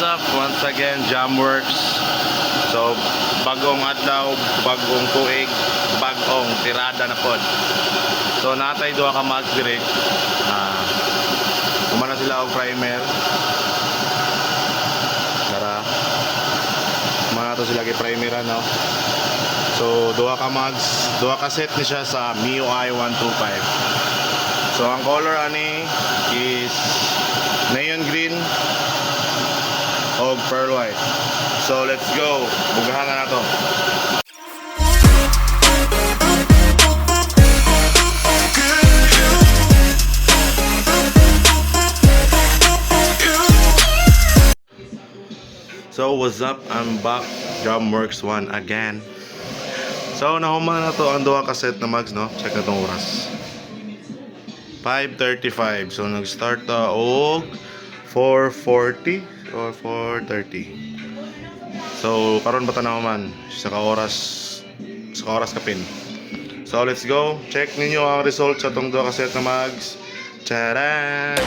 What's up? Once again, Jamworks. So, bagong adlaw, bagong tuig, bagong tirada na pod. So, natay duha ka mag dire. Kumana sila og primer. Tara. Kumana to sila gi primer no. So, duha ka mags, duha ka set ni siya sa MIUI 125. So, ang color ani is neon green o pearl white. So let's go. Bugahan na nato. So what's up? I'm back. Jamworks 1 again. So nahuman na to ang duha ka set na mags no. Check na tong oras. 5:35. So nag-start ta og 4:40 or 4:30. So karon ba tanaw man sa oras kapin. So let's go. Check ninyo ang result sa tong duha ka set na mags. Charan!